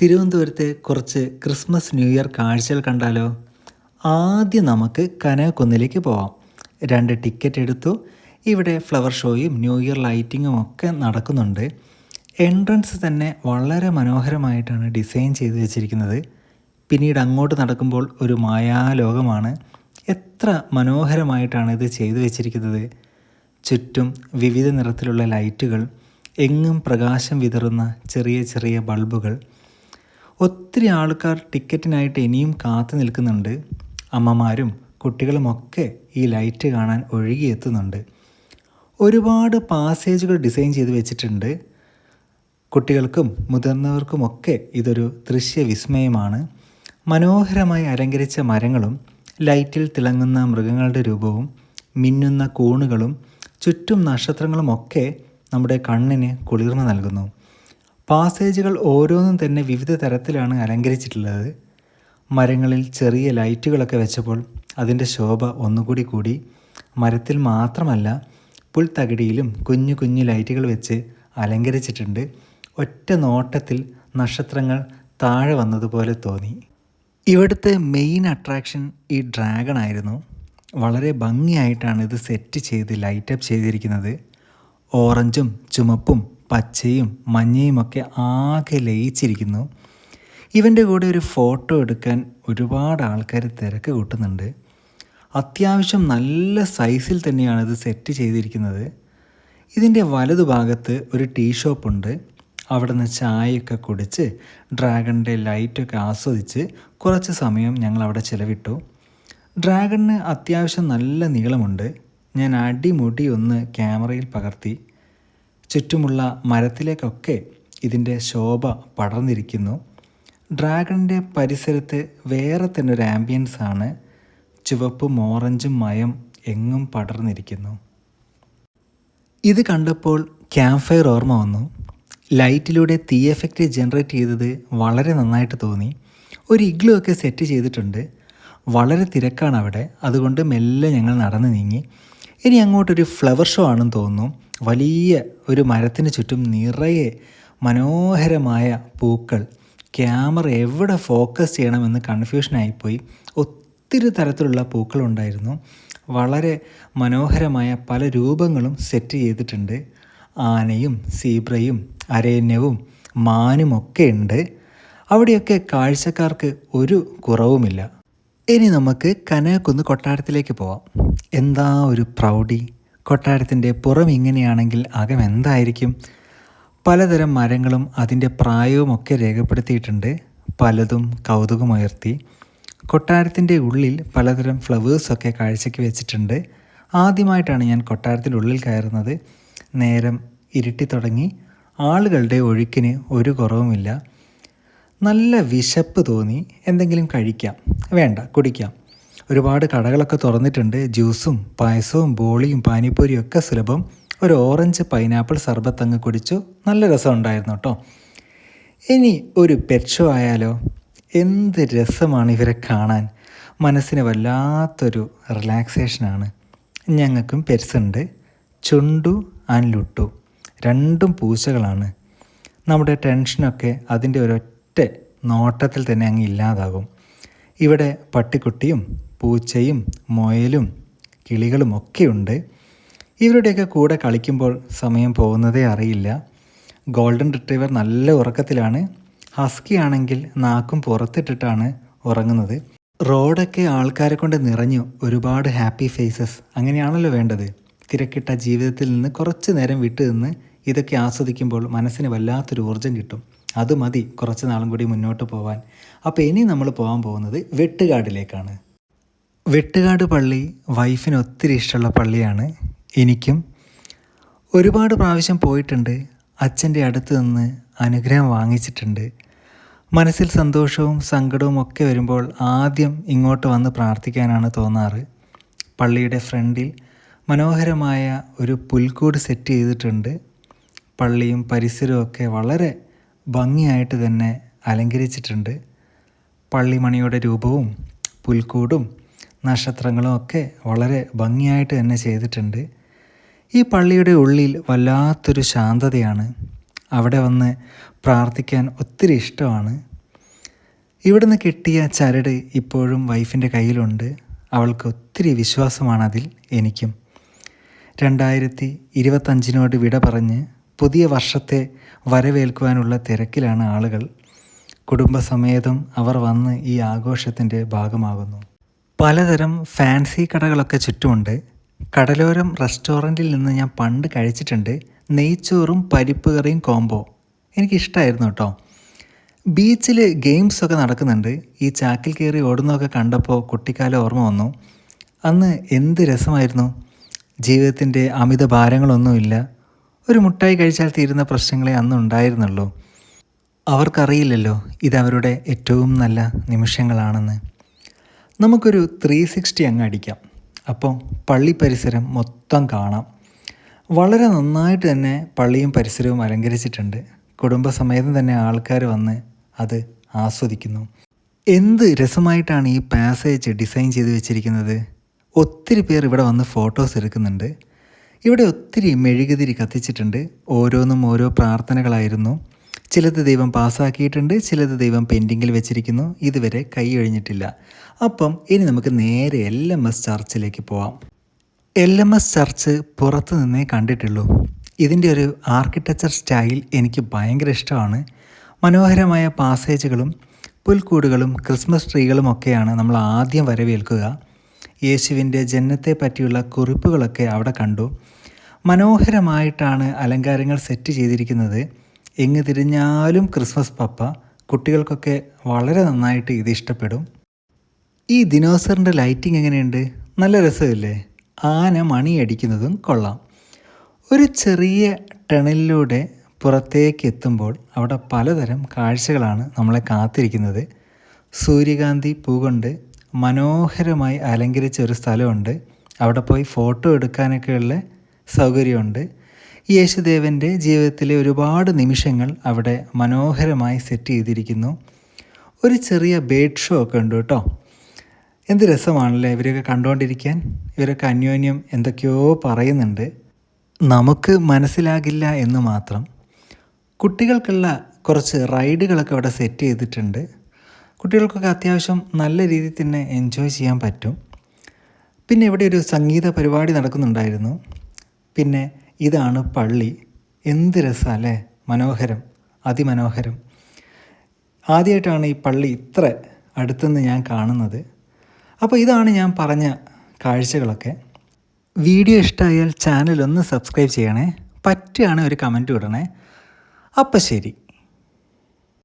തിരുവനന്തപുരത്തെ കുറച്ച് Christmas new year കാഴ്ചകൾ കണ്ടാലോ? ആദ്യം നമുക്ക് കനകക്കുന്നിലേക്ക് പോവാം. 2 ടിക്കറ്റ് എടുത്തു. ഇവിടെ ഫ്ലവർ ഷോയും ന്യൂ ഇയർ ലൈറ്റിങ്ങും ഒക്കെ നടക്കുന്നുണ്ട്. എൻട്രൻസ് തന്നെ വളരെ മനോഹരമായിട്ടാണ് ഡിസൈൻ ചെയ്ത് വെച്ചിരിക്കുന്നത്. പിന്നീട് അങ്ങോട്ട് നടക്കുമ്പോൾ ഒരു മായാലോകമാണ്. എത്ര മനോഹരമായിട്ടാണ് ഇത് ചെയ്തു വെച്ചിരിക്കുന്നത്. ചുറ്റും വിവിധ നിറത്തിലുള്ള ലൈറ്റുകൾ, എങ്ങും പ്രകാശം വിതറുന്ന ചെറിയ ചെറിയ ബൾബുകൾ. ഒത്തിരി ആൾക്കാർ ടിക്കറ്റിനായിട്ട് ഇനിയും കാത്തു നിൽക്കുന്നുണ്ട്. അമ്മമാരും കുട്ടികളുമൊക്കെ ഈ ലൈറ്റ് കാണാൻ ഒഴുകിയെത്തുന്നുണ്ട്. ഒരുപാട് പാസേജുകൾ ഡിസൈൻ ചെയ്ത് വെച്ചിട്ടുണ്ട്. കുട്ടികൾക്കും മുതിർന്നവർക്കുമൊക്കെ ഇതൊരു ദൃശ്യവിസ്മയമാണ്. മനോഹരമായി അലങ്കരിച്ച മരങ്ങളും ലൈറ്റിൽ തിളങ്ങുന്ന മൃഗങ്ങളുടെ രൂപവും മിന്നുന്ന കൂണുകളും ചുറ്റും നക്ഷത്രങ്ങളുമൊക്കെ നമ്മുടെ കണ്ണിന് കുളിർമ നൽകുന്നു. പാസേജുകൾ ഓരോന്നും തന്നെ വിവിധ തരത്തിലാണ് അലങ്കരിച്ചിട്ടുള്ളത്. മരങ്ങളിൽ ചെറിയ ലൈറ്റുകളൊക്കെ വെച്ചപ്പോൾ അതിൻ്റെ ശോഭ ഒന്നുകൂടി കൂടി. മരത്തിൽ മാത്രമല്ല, പുൽത്തകിടിയിലും കുഞ്ഞു കുഞ്ഞു ലൈറ്റുകൾ വെച്ച് അലങ്കരിച്ചിട്ടുണ്ട്. ഒറ്റ നോട്ടത്തിൽ നക്ഷത്രങ്ങൾ താഴെ വന്നതുപോലെ തോന്നി. ഇവിടുത്തെ മെയിൻ അട്രാക്ഷൻ ഈ ഡ്രാഗൺ ആയിരുന്നു. വളരെ ഭംഗിയായിട്ടാണ് ഇത് സെറ്റ് ചെയ്ത് ലൈറ്റപ്പ് ചെയ്തിരിക്കുന്നത്. ഓറഞ്ചും ചുമപ്പും പച്ചയും മഞ്ഞയുമൊക്കെ ആകെ ലയിച്ചിരിക്കുന്നു. ഇവൻ്റെ കൂടെ ഒരു ഫോട്ടോ എടുക്കാൻ ഒരുപാട് ആൾക്കാർ തിരക്ക് കൂട്ടുന്നുണ്ട്. അത്യാവശ്യം നല്ല സൈസിൽ തന്നെയാണ് ഇത് സെറ്റ് ചെയ്തിരിക്കുന്നത്. ഇതിൻ്റെ വലതുഭാഗത്ത് ഒരു ടീ ഷോപ്പുണ്ട്. അവിടെ നിന്ന് ചായയൊക്കെ കുടിച്ച് ഡ്രാഗണിൻ്റെ ലൈറ്റൊക്കെ ആസ്വദിച്ച് കുറച്ച് സമയം ഞങ്ങൾ അവിടെ ചിലവിട്ടു. ഡ്രാഗണിന് അത്യാവശ്യം നല്ല നീളമുണ്ട്. ഞാൻ അടിമുടി ഒന്ന് ക്യാമറയിൽ പകർത്തി. ചുറ്റുമുള്ള മരത്തിലേക്കൊക്കെ ഇതിൻ്റെ ശോഭ പടർന്നിരിക്കുന്നു. ഡ്രാഗണിൻ്റെ പരിസരത്ത് വേറെ തന്നെ ഒരു ആംബിയൻസ് ആണ്. ചുവപ്പും ഓറഞ്ചും മയം എങ്ങും പടർന്നിരിക്കുന്നു. ഇത് കണ്ടപ്പോൾ ക്യാമ്പ് ഫയർ ഓർമ്മ വന്നു. ലൈറ്റിലൂടെ തീ എഫക്റ്റ് ജനറേറ്റ് ചെയ്തത് വളരെ നന്നായിട്ട് തോന്നി. ഒരു ഇഗ്ലു ഒക്കെ സെറ്റ് ചെയ്തിട്ടുണ്ട്. വളരെ തിരക്കാണ് അവിടെ. അതുകൊണ്ട് മെല്ലെ ഞങ്ങൾ നടന്നു നീങ്ങി. ഇനി അങ്ങോട്ടൊരു ഫ്ലവർ ഷോ ആണെന്ന് തോന്നുന്നു. വലിയ ഒരു മരത്തിന് ചുറ്റും നിറയെ മനോഹരമായ പൂക്കൾ. ക്യാമറ എവിടെ ഫോക്കസ് ചെയ്യണമെന്ന് കൺഫ്യൂഷനായിപ്പോയി. ഒത്തിരി തരത്തിലുള്ള പൂക്കളുണ്ടായിരുന്നു. വളരെ മനോഹരമായ പല രൂപങ്ങളും സെറ്റ് ചെയ്തിട്ടുണ്ട്. ആനയും സീബ്രയും അരയന്യവും മാനുമൊക്കെ ഉണ്ട്. അവിടെയൊക്കെ കാഴ്ചക്കാർക്ക് ഒരു കുറവുമില്ല. ഇനി നമുക്ക് കനകക്കുന്ന് കൊട്ടാരത്തിലേക്ക് പോവാം. എന്താ ഒരു പ്രൗഢി! കൊട്ടാരത്തിൻ്റെ പുറം ഇങ്ങനെയാണെങ്കിൽ അകം എന്തായിരിക്കും? പലതരം മരങ്ങളും അതിൻ്റെ പ്രായവുമൊക്കെ രേഖപ്പെടുത്തിയിട്ടുണ്ട്. പലതും കൗതുകമുയർത്തി. കൊട്ടാരത്തിൻ്റെ ഉള്ളിൽ പലതരം ഫ്ലവേഴ്സൊക്കെ കാഴ്ചയ്ക്ക് വെച്ചിട്ടുണ്ട്. ആദ്യമായിട്ടാണ് ഞാൻ കൊട്ടാരത്തിൻ്റെ ഉള്ളിൽ കയറുന്നത്. നേരം ഇരുട്ടി തുടങ്ങി. ആളുകളുടെ ഒഴുക്കിന് ഒരു കുറവുമില്ല. നല്ല വിശപ്പ് തോന്നി. എന്തെങ്കിലും കഴിക്കാം, വേണ്ട കുടിക്കാം. ഒരുപാട് കടകളൊക്കെ തുറന്നിട്ടുണ്ട്. ജ്യൂസും പായസവും ബോളിയും പാനിപ്പൂരിയും ഒക്കെ സുലഭം. ഒരു ഓറഞ്ച് പൈനാപ്പിൾ സർബത്ത് അങ്ങ് കുടിച്ചു. നല്ല രസമുണ്ടായിരുന്നു കേട്ടോ. ഇനി ഒരു പെറ്റ് ഷോ ആയാലോ? എന്ത് രസമാണ് ഇവരെ കാണാൻ. മനസ്സിന് വല്ലാത്തൊരു റിലാക്സേഷനാണ്. ഞങ്ങൾക്കും പെറ്റ്സ് ഉണ്ട്. ചുണ്ടു ആൻഡ് ലുട്ടു, രണ്ടും പൂച്ചകളാണ്. നമ്മുടെ ടെൻഷനൊക്കെ അതിൻ്റെ ഒരൊറ്റ നോട്ടത്തിൽ തന്നെ അങ്ങ് ഇല്ലാതാകും. ഇവിടെ പട്ടിക്കുട്ടിയും പൂച്ചയും മുയലും കിളികളും ഒക്കെയുണ്ട്. ഇവരുടെയൊക്കെ കൂടെ കളിക്കുമ്പോൾ സമയം പോകുന്നതേ അറിയില്ല. ഗോൾഡൻ റിട്രീവർ നല്ല ഉറക്കത്തിലാണ്. ഹസ്കി ആണെങ്കിൽ നാക്കും പുറത്തിട്ടിട്ടാണ് ഉറങ്ങുന്നത്. റോഡൊക്കെ ആൾക്കാരെ കൊണ്ട് നിറഞ്ഞു. ഒരുപാട് ഹാപ്പി ഫേസസ്. അങ്ങനെയാണല്ലോ വേണ്ടത്. തിരക്കിട്ട ജീവിതത്തിൽ നിന്ന് കുറച്ച് നേരം വിട്ടു നിന്ന് ഇതൊക്കെ ആസ്വദിക്കുമ്പോൾ മനസ്സിന് വല്ലാത്തൊരു ഊർജ്ജം കിട്ടും. അത് മതി കുറച്ച് നാളും കൂടി മുന്നോട്ട് പോവാൻ. അപ്പോൾ ഇനി നമ്മൾ പോകാൻ പോകുന്നത് വെട്ടുകാടിലേക്കാണ്. വെട്ടുകാട് പള്ളി വൈഫിന് ഒത്തിരി ഇഷ്ടമുള്ള പള്ളിയാണ്. എനിക്കും ഒരുപാട് പ്രാവശ്യം പോയിട്ടുണ്ട്. അച്ഛൻ്റെ അടുത്ത് നിന്ന് അനുഗ്രഹം വാങ്ങിച്ചിട്ടുണ്ട്. മനസ്സിൽ സന്തോഷവും സങ്കടവും ഒക്കെ വരുമ്പോൾ ആദ്യം ഇങ്ങോട്ട് വന്ന് പ്രാർത്ഥിക്കാനാണ് തോന്നാറ്. പള്ളിയുടെ ഫ്രണ്ടിൽ മനോഹരമായ ഒരു പുൽക്കൂട് സെറ്റ് ചെയ്തിട്ടുണ്ട്. പള്ളിയും പരിസരവും ഒക്കെ വളരെ ഭംഗിയായിട്ട് തന്നെ അലങ്കരിച്ചിട്ടുണ്ട്. പള്ളിമണിയുടെ രൂപവും പുൽക്കൂടും നക്ഷത്രങ്ങളും ഒക്കെ വളരെ ഭംഗിയായിട്ട് തന്നെ ചെയ്തിട്ടുണ്ട്. ഈ പള്ളിയുടെ ഉള്ളിൽ വല്ലാത്തൊരു ശാന്തതയാണ്. അവിടെ വന്ന് പ്രാർത്ഥിക്കാൻ ഒത്തിരി ഇഷ്ടമാണ്. ഇവിടുന്ന് കിട്ടിയ ചരട് ഇപ്പോഴും വൈഫിൻ്റെ കയ്യിലുണ്ട്. അവൾക്ക് ഒത്തിരി വിശ്വാസമാണതിൽ, എനിക്കും. 2025 വിട പറഞ്ഞ് പുതിയ വർഷത്തെ വരവേൽക്കുവാനുള്ള തിരക്കിലാണ് ആളുകൾ. കുടുംബസമേതം അവർ വന്ന് ഈ ആഘോഷത്തിൻ്റെ ഭാഗമാകുന്നു. പലതരം ഫാൻസി കടകളൊക്കെ ചുറ്റുമുണ്ട്. കടലോരം റെസ്റ്റോറൻറ്റിൽ നിന്ന് ഞാൻ പണ്ട് കഴിച്ചിട്ടുണ്ട്. നെയ്ച്ചോറും പരിപ്പ് കറിയും കോംബോ എനിക്കിഷ്ടമായിരുന്നു കേട്ടോ. ബീച്ചിൽ ഗെയിംസൊക്കെ നടക്കുന്നുണ്ട്. ഈ ചാക്കിൽ കയറി ഓടുന്നതൊക്കെ കണ്ടപ്പോൾ കുട്ടിക്കാലം ഓർമ്മ വന്നു. അന്ന് എന്ത് രസമായിരുന്നു. ജീവിതത്തിൻ്റെ അമിത ഭാരങ്ങളൊന്നുമില്ല. ഒരു മുട്ടായി കഴിച്ചാൽ തീരുന്ന പ്രശ്നങ്ങളെ അന്ന് ഉണ്ടായിരുന്നുള്ളൂ. അവർക്കറിയില്ലല്ലോ ഇതവരുടെ ഏറ്റവും നല്ല നിമിഷങ്ങളാണെന്ന്. നമുക്കൊരു 360 അങ്ങ് അടിക്കാം. അപ്പോൾ പള്ളി പരിസരം മൊത്തം കാണാം. വളരെ നന്നായിട്ട് തന്നെ പള്ളിയും പരിസരവും അലങ്കരിച്ചിട്ടുണ്ട്. കുടുംബസമേതം തന്നെ ആൾക്കാർ വന്ന് അത് ആസ്വദിക്കുന്നു. എന്ത് രസമായിട്ടാണ് ഈ പാസേജ് ഡിസൈൻ ചെയ്ത് വെച്ചിരിക്കുന്നത്. ഒത്തിരി പേർ ഇവിടെ വന്ന് ഫോട്ടോസ് എടുക്കുന്നുണ്ട്. ഇവിടെ ഒത്തിരി മെഴുകുതിരി കത്തിച്ചിട്ടുണ്ട്. ഓരോന്നും ഓരോ പ്രാർത്ഥനകളായിരുന്നു. ചിലത് ദൈവം പാസ്സാക്കിയിട്ടുണ്ട്, ചിലത് ദൈവം പെൻഡിങ്ങിൽ വെച്ചിരിക്കുന്നു. ഇതുവരെ കൈയൊഴിഞ്ഞിട്ടില്ല. അപ്പം ഇനി നമുക്ക് നേരെ LMS ചർച്ചിലേക്ക് പോവാം. LMS ചർച്ച് പുറത്ത് നിന്നേ കണ്ടിട്ടുള്ളൂ. ഇതിൻ്റെ ഒരു ആർക്കിടെക്ചർ സ്റ്റൈൽ എനിക്ക് ഭയങ്കര ഇഷ്ടമാണ്. മനോഹരമായ പാസേജുകളും പുൽക്കൂടുകളും ക്രിസ്മസ് ട്രീകളും ഒക്കെയാണ് നമ്മൾ ആദ്യം വരവേൽക്കുക. യേശുവിൻ്റെ ജനനത്തെ പറ്റിയുള്ള കുറിപ്പുകളൊക്കെ അവിടെ കണ്ടു. മനോഹരമായിട്ടാണ് അലങ്കാരങ്ങൾ സെറ്റ് ചെയ്തിരിക്കുന്നത്. എങ്ങ് തിരിഞ്ഞാലും ക്രിസ്മസ് പപ്പ. കുട്ടികൾക്കൊക്കെ വളരെ നന്നായിട്ട് ഇത് ഇഷ്ടപ്പെടും. ഈ ദിനോസറിൻ്റെ ലൈറ്റിംഗ് എങ്ങനെയുണ്ട്? നല്ല രസമില്ലേ? ആന മണിയടിക്കുന്നതും കൊള്ളാം. ഒരു ചെറിയ ടണലിലൂടെ പുറത്തേക്ക് എത്തുമ്പോൾ അവിടെ പലതരം കാഴ്ചകളാണ് നമ്മളെ കാത്തിരിക്കുന്നത്. സൂര്യകാന്തി പൂ കൊണ്ട് മനോഹരമായി അലങ്കരിച്ച ഒരു സ്ഥലമുണ്ട്. അവിടെ പോയി ഫോട്ടോ എടുക്കാനൊക്കെയുള്ള സൗകര്യമുണ്ട്. യേശുദേവൻ്റെ ജീവിതത്തിലെ ഒരുപാട് നിമിഷങ്ങൾ അവിടെ മനോഹരമായി സെറ്റ് ചെയ്തിരിക്കുന്നു. ഒരു ചെറിയ ബേഡ് ഷോ ഒക്കെ ഉണ്ട് കേട്ടോ. എന്ത് രസമാണല്ലേ ഇവരൊക്കെ കണ്ടുകൊണ്ടിരിക്കാൻ. ഇവരൊക്കെ അന്യോന്യം എന്തൊക്കെയോ പറയുന്നുണ്ട്. നമുക്ക് മനസ്സിലാകില്ല എന്ന് മാത്രം. കുട്ടികൾക്കുള്ള കുറച്ച് റൈഡുകളൊക്കെ അവിടെ സെറ്റ് ചെയ്തിട്ടുണ്ട്. കുട്ടികൾക്കൊക്കെ അത്യാവശ്യം നല്ല രീതിയിൽ തന്നെ എൻജോയ് ചെയ്യാൻ പറ്റും. പിന്നെ ഇവിടെ ഒരു സംഗീത പരിപാടി നടക്കുന്നുണ്ടായിരുന്നു. പിന്നെ ഇതാണ് പള്ളി. എന്ത് രസമല്ലേ, മനോഹരം, അതിമനോഹരം. ആദ്യമായിട്ടാണ് ഈ പള്ളി ഇത്ര അടുത്തുനിന്ന് ഞാൻ കാണുന്നത്. അപ്പോൾ ഇതാണ് ഞാൻ പറഞ്ഞ കാഴ്ചകളൊക്കെ. വീഡിയോ ഇഷ്ടമായാൽ ചാനൽ ഒന്ന് സബ്സ്ക്രൈബ് ചെയ്യണേ. പറ്റുകയാണെങ്കിൽ ഒരു കമൻറ്റ് ഇടണേ. അപ്പം ശരി.